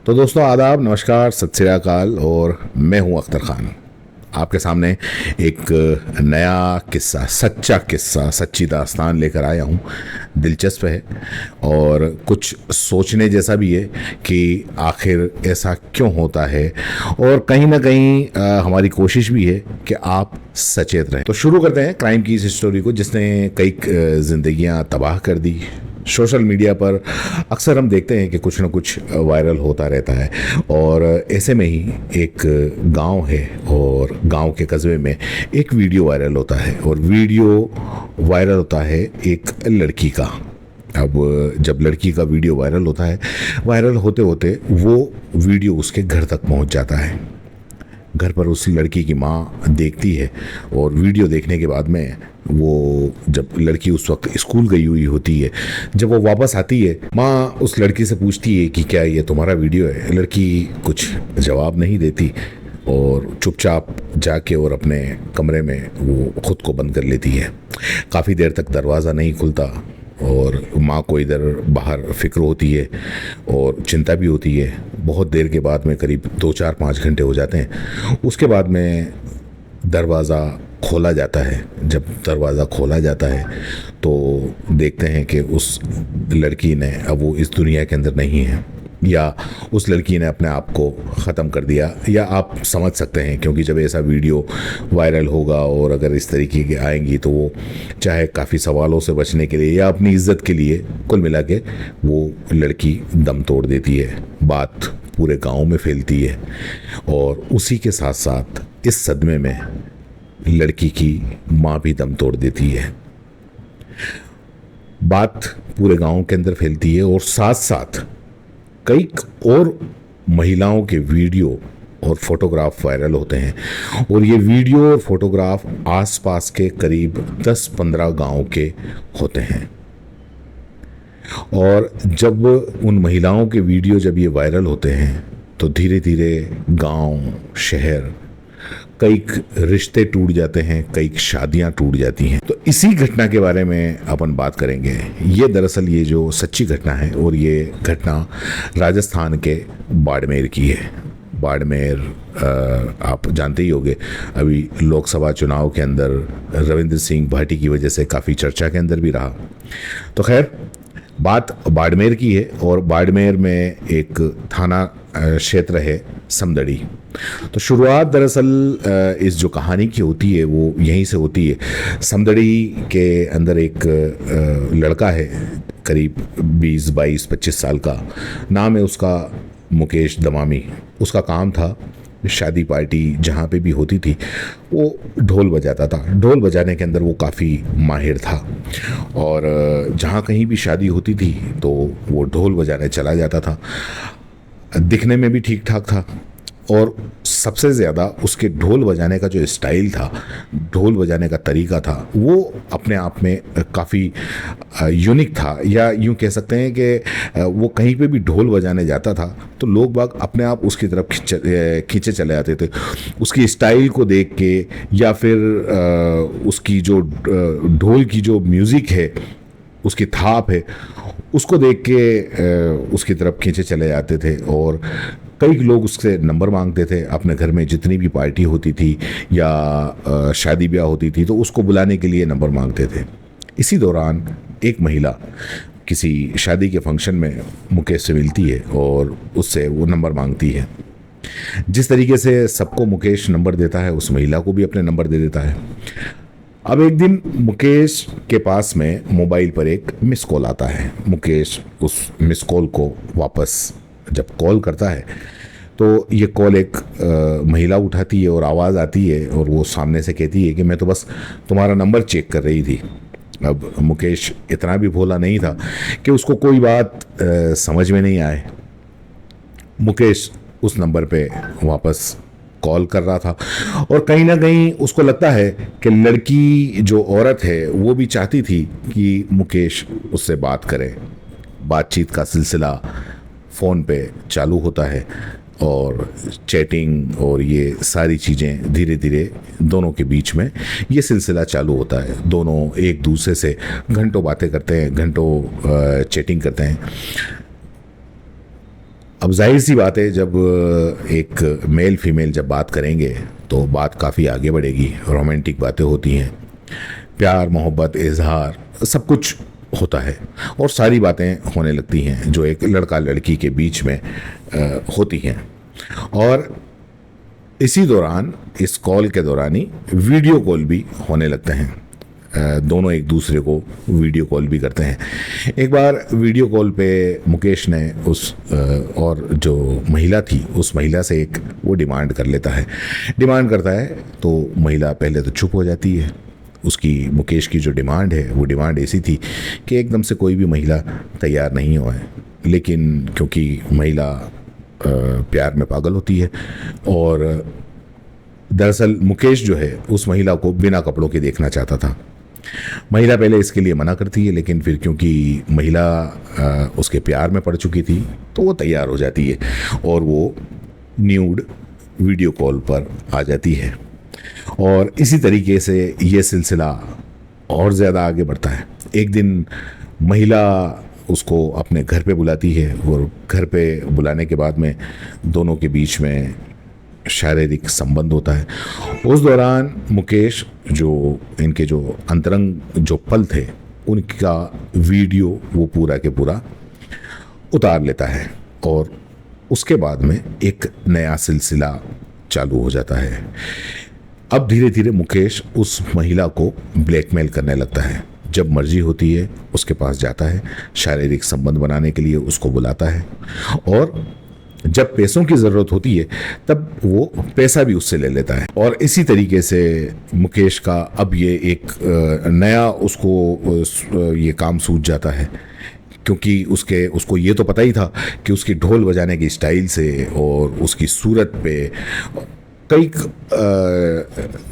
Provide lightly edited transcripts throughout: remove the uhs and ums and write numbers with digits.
तो दोस्तों आदाब, नमस्कार, सत श्री अकाल। और मैं हूं अख्तर खान, आपके सामने एक नया किस्सा, सच्चा किस्सा, सच्ची दास्तान लेकर आया हूं। दिलचस्प है और कुछ सोचने जैसा भी है कि आखिर ऐसा क्यों होता है, और कहीं ना कहीं हमारी कोशिश भी है कि आप सचेत रहें। तो शुरू करते हैं क्राइम की इस स्टोरी को जिसने कई जिंदगियां तबाह कर दी। सोशल मीडिया पर अक्सर हम देखते हैं कि कुछ ना कुछ वायरल होता रहता है, और ऐसे में ही एक गांव है और गांव के कस्बे में एक वीडियो वायरल होता है, और वीडियो वायरल होता है एक लड़की का। अब जब लड़की का वीडियो वायरल होता है, वायरल होते होते वो वीडियो उसके घर तक पहुंच जाता है। घर पर उस लड़की की माँ देखती है, और वीडियो देखने के बाद में वो, जब लड़की उस वक्त स्कूल गई हुई होती है, जब वो वापस आती है, माँ उस लड़की से पूछती है कि क्या ये तुम्हारा वीडियो है। लड़की कुछ जवाब नहीं देती और चुपचाप जाके और अपने कमरे में वो खुद को बंद कर लेती है। काफ़ी देर तक दरवाज़ा नहीं खुलता, और माँ को इधर बाहर फिक्र होती है और चिंता भी होती है। बहुत देर के बाद में, करीब 2-4-5 घंटे हो जाते हैं, उसके बाद में दरवाज़ा खोला जाता है। जब दरवाज़ा खोला जाता है तो देखते हैं कि उस लड़की ने, अब वो इस दुनिया के अंदर नहीं है, या उस लड़की ने अपने आप को ख़त्म कर दिया, या आप समझ सकते हैं, क्योंकि जब ऐसा वीडियो वायरल होगा और अगर इस तरीके की आएंगी तो वो चाहे काफ़ी सवालों से बचने के लिए या अपनी इज्जत के लिए, कुल मिला के वो लड़की दम तोड़ देती है। बात पूरे गांव में फैलती है, और उसी के साथ साथ इस सदमे में लड़की की माँ भी दम तोड़ देती है। बात पूरे गांव के अंदर फैलती है, और साथ साथ कई और महिलाओं के वीडियो और फोटोग्राफ वायरल होते हैं, और ये वीडियो और फोटोग्राफ आसपास के करीब 10-15 गांव के होते हैं। और जब उन महिलाओं के वीडियो जब ये वायरल होते हैं तो धीरे धीरे गांव, शहर, कई रिश्ते टूट जाते हैं, कई शादियां टूट जाती हैं। तो इसी घटना के बारे में अपन बात करेंगे। ये दरअसल ये जो सच्ची घटना है, और ये घटना राजस्थान के बाड़मेर की है। बाड़मेर आप जानते ही होंगे, अभी लोकसभा चुनाव के अंदर रविंद्र सिंह भाटी की वजह से काफ़ी चर्चा के अंदर भी रहा। तो खैर, बात बाड़मेर की है, और बाड़मेर में एक थाना क्षेत्र है समदड़ी। तो शुरुआत दरअसल इस जो कहानी की होती है वो यहीं से होती है। समदड़ी के अंदर एक लड़का है, करीब 20-22-25 साल का। नाम है उसका मुकेश दमामी। उसका काम था, शादी पार्टी जहाँ पे भी होती थी वो ढोल बजाता था। ढोल बजाने के अंदर वो काफ़ी माहिर था, और जहाँ कहीं भी शादी होती थी तो वो ढोल बजाने चला जाता था। दिखने में भी ठीक ठाक था, और सबसे ज़्यादा उसके ढोल बजाने का जो स्टाइल था, ढोल बजाने का तरीका था, वो अपने आप में काफ़ी यूनिक था। या यूँ कह सकते हैं कि वो कहीं पे भी ढोल बजाने जाता था तो लोग बाग अपने आप उसकी तरफ खींचे चले जाते थे, उसकी स्टाइल को देख के, या फिर उसकी जो ढोल की जो म्यूज़िक है, उसकी थाप है, उसको देख के उसकी तरफ खींचे चले जाते थे। और कई लोग उससे नंबर मांगते थे। अपने घर में जितनी भी पार्टी होती थी या शादी ब्याह होती थी तो उसको बुलाने के लिए नंबर मांगते थे। इसी दौरान एक महिला किसी शादी के फंक्शन में मुकेश से मिलती है और उससे वो नंबर मांगती है। जिस तरीके से सबको मुकेश नंबर देता है, उस महिला को भी अपने नंबर दे देता है। अब एक दिन मुकेश के पास में मोबाइल पर एक मिस कॉल आता है। मुकेश उस मिस कॉल को वापस जब कॉल करता है तो ये कॉल एक महिला उठाती है, और आवाज़ आती है, और वो सामने से कहती है कि मैं तो बस तुम्हारा नंबर चेक कर रही थी। अब मुकेश इतना भी भोला नहीं था कि उसको कोई बात समझ में नहीं आए। मुकेश उस नंबर पे वापस कॉल कर रहा था, और कहीं ना कहीं उसको लगता है कि लड़की जो औरत है वो भी चाहती थी कि मुकेश उससे बात करे। बातचीत का सिलसिला फ़ोन पे चालू होता है, और चैटिंग और ये सारी चीज़ें धीरे धीरे दोनों के बीच में ये सिलसिला चालू होता है। दोनों एक दूसरे से घंटों बातें करते हैं, घंटों चैटिंग करते हैं। अब जाहिर सी बात है, जब एक मेल फीमेल जब बात करेंगे तो बात काफ़ी आगे बढ़ेगी, रोमांटिक बातें होती हैं, प्यार मोहब्बत इजहार सब कुछ होता है और सारी बातें होने लगती हैं जो एक लड़का लड़की के बीच में होती हैं। और इसी दौरान, इस कॉल के दौरान ही वीडियो कॉल भी होने लगते हैं। दोनों एक दूसरे को वीडियो कॉल भी करते हैं। एक बार वीडियो कॉल पे मुकेश ने उस और जो महिला थी उस महिला से एक वो डिमांड कर लेता है। डिमांड करता है तो महिला पहले तो चुप हो जाती है। उसकी, मुकेश की जो डिमांड है वो डिमांड ऐसी थी कि एकदम से कोई भी महिला तैयार नहीं हुआ है, लेकिन क्योंकि महिला प्यार में पागल होती है और दरअसल मुकेश जो है उस महिला को बिना कपड़ों के देखना चाहता था। महिला पहले इसके लिए मना करती है, लेकिन फिर क्योंकि महिला उसके प्यार में पड़ चुकी थी तो वो तैयार हो जाती है और वो न्यूड वीडियो कॉल पर आ जाती है। और इसी तरीके से ये सिलसिला और ज़्यादा आगे बढ़ता है। एक दिन महिला उसको अपने घर पे बुलाती है और घर पे बुलाने के बाद में दोनों के बीच में शारीरिक संबंध होता है। उस दौरान मुकेश जो इनके जो अंतरंग जो पल थे उनका वीडियो वो पूरा के पूरा उतार लेता है और उसके बाद में एक नया सिलसिला चालू हो जाता है। अब धीरे धीरे मुकेश उस महिला को ब्लैकमेल करने लगता है। जब मर्जी होती है उसके पास जाता है, शारीरिक संबंध बनाने के लिए उसको बुलाता है और जब पैसों की ज़रूरत होती है तब वो पैसा भी उससे ले लेता है। और इसी तरीके से मुकेश का अब ये एक नया उसको ये काम सूझ जाता है, क्योंकि उसको ये तो पता ही था कि उसकी ढोल बजाने की स्टाइल से और उसकी सूरत पे कई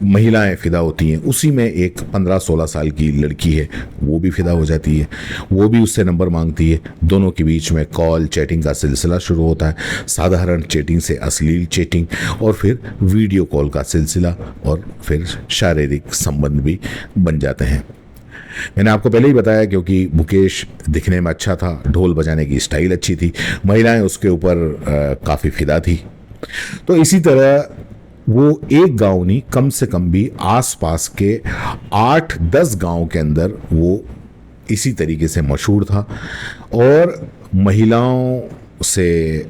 महिलाएं फिदा होती हैं। उसी में एक 15-16 साल की लड़की है, वो भी फिदा हो जाती है, वो भी उससे नंबर मांगती है। दोनों के बीच में कॉल चैटिंग का सिलसिला शुरू होता है, साधारण चैटिंग से अश्लील चैटिंग और फिर वीडियो कॉल का सिलसिला और फिर शारीरिक संबंध भी बन जाते हैं। मैंने आपको पहले ही बताया, क्योंकि मुकेश दिखने में अच्छा था, ढोल बजाने की स्टाइल अच्छी थी, महिलाएं उसके ऊपर काफ़ी फिदा थी। तो इसी तरह वो एक गांव नहीं, कम से कम भी आसपास के 8-10 गांव के अंदर वो इसी तरीके से मशहूर था और महिलाओं से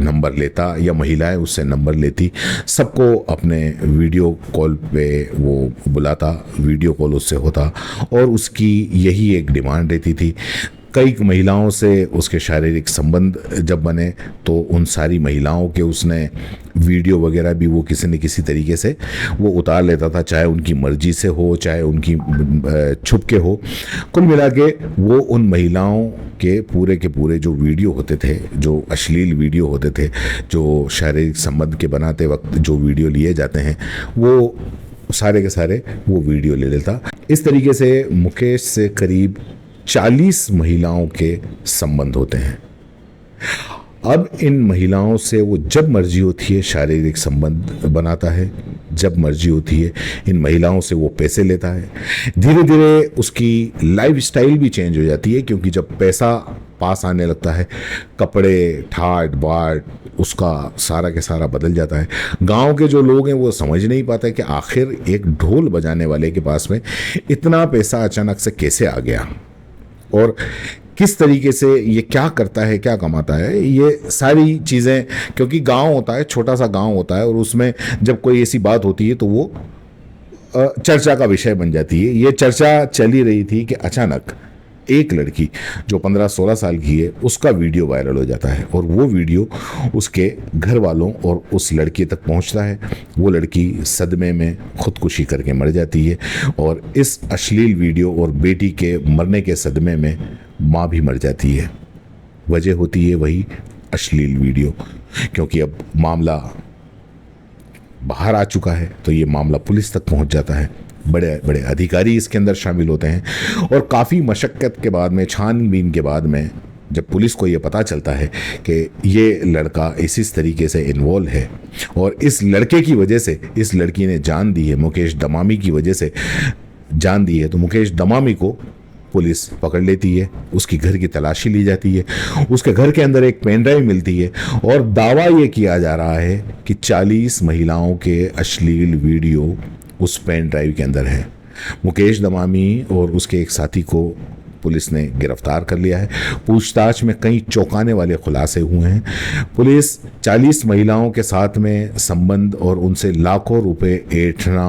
नंबर लेता या महिलाएं उससे नंबर लेती, सबको अपने वीडियो कॉल पे वो बुलाता, वीडियो कॉल उससे होता और उसकी यही एक डिमांड रहती थी। कई महिलाओं से उसके शारीरिक संबंध जब बने तो उन सारी महिलाओं के उसने वीडियो वगैरह भी वो किसी न किसी तरीके से वो उतार लेता था, चाहे उनकी मर्जी से हो चाहे उनकी छुप के हो। कुल मिला के वो उन महिलाओं के पूरे जो वीडियो होते थे, जो अश्लील वीडियो होते थे, जो शारीरिक संबंध के बनाते वक्त जो वीडियो लिए जाते हैं, वो सारे के सारे वो वीडियो ले लेता। इस तरीके से मुकेश से करीब 40 महिलाओं के संबंध होते हैं। अब इन महिलाओं से वो जब मर्जी होती है शारीरिक संबंध बनाता है, जब मर्जी होती है इन महिलाओं से वो पैसे लेता है। धीरे धीरे उसकी लाइफ स्टाइल भी चेंज हो जाती है, क्योंकि जब पैसा पास आने लगता है, कपड़े ठाट बाट उसका सारा के सारा बदल जाता है। गांव के जो लोग हैं वो समझ नहीं पाते कि आखिर एक ढोल बजाने वाले के पास में इतना पैसा अचानक से कैसे आ गया और किस तरीके से ये क्या करता है, क्या कमाता है। ये सारी चीज़ें, क्योंकि गांव होता है, छोटा सा गांव होता है और उसमें जब कोई ऐसी बात होती है तो वो चर्चा का विषय बन जाती है। ये चर्चा चली रही थी कि अचानक एक लड़की जो 15-16 साल की है उसका वीडियो वायरल हो जाता है और वो वीडियो उसके घर वालों और उस लड़की तक पहुंचता है। वो लड़की सदमे में खुदकुशी करके मर जाती है और इस अश्लील वीडियो और बेटी के मरने के सदमे में माँ भी मर जाती है। वजह होती है वही अश्लील वीडियो, क्योंकि अब मामला बाहर आ चुका है तो ये मामला पुलिस तक पहुंच जाता है। बड़े बड़े अधिकारी इसके अंदर शामिल होते हैं और काफ़ी मशक्क़त के बाद में, छानबीन के बाद में, जब पुलिस को ये पता चलता है कि ये लड़का इस तरीके से इन्वॉल्व है और इस लड़के की वजह से इस लड़की ने जान दी है, मुकेश दमामी की वजह से जान दी है, तो मुकेश दमामी को पुलिस पकड़ लेती है, उसकी घर की तलाशी ली जाती है, उसके घर के अंदर एक पेन ड्राइव मिलती है और दावा ये किया जा रहा है कि 40 महिलाओं के अश्लील वीडियो उस पेन ड्राइव के अंदर है। मुकेश दमामी और उसके एक साथी को पुलिस ने गिरफ्तार कर लिया है। पूछताछ में कई चौंकाने वाले खुलासे हुए हैं। पुलिस 40 महिलाओं के साथ में संबंध और उनसे लाखों रुपए ऐंठना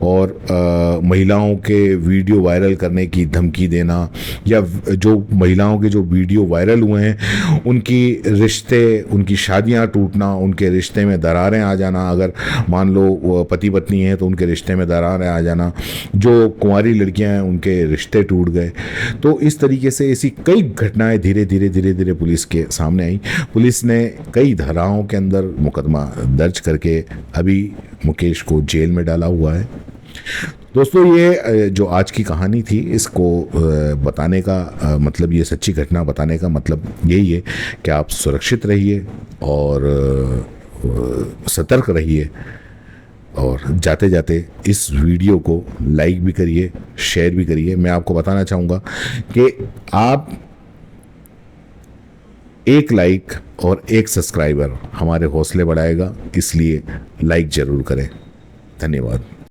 और महिलाओं के वीडियो वायरल करने की धमकी देना, या जो महिलाओं के जो वीडियो वायरल हुए हैं उनकी रिश्ते, उनकी शादियां टूटना, उनके रिश्ते में दरारें आ जाना, अगर मान लो पति पत्नी हैं तो उनके रिश्ते में दरारें आ जाना, जो कुंवारी लड़कियां हैं उनके रिश्ते टूट गए। तो इस तरीके से ऐसी कई घटनाएं धीरे धीरे पुलिस के सामने आई। पुलिस ने कई धाराओं के अंदर मुकदमा दर्ज करके अभी मुकेश को जेल में डाला हुआ है। दोस्तों, ये जो आज की कहानी थी, इसको बताने का मतलब, ये सच्ची घटना बताने का मतलब यही है कि आप सुरक्षित रहिए और सतर्क रहिए, और जाते जाते इस वीडियो को लाइक भी करिए, शेयर भी करिए। मैं आपको बताना चाहूँगा कि आप एक लाइक और एक सब्सक्राइबर हमारे हौसले बढ़ाएगा, इसलिए लाइक ज़रूर करें। धन्यवाद।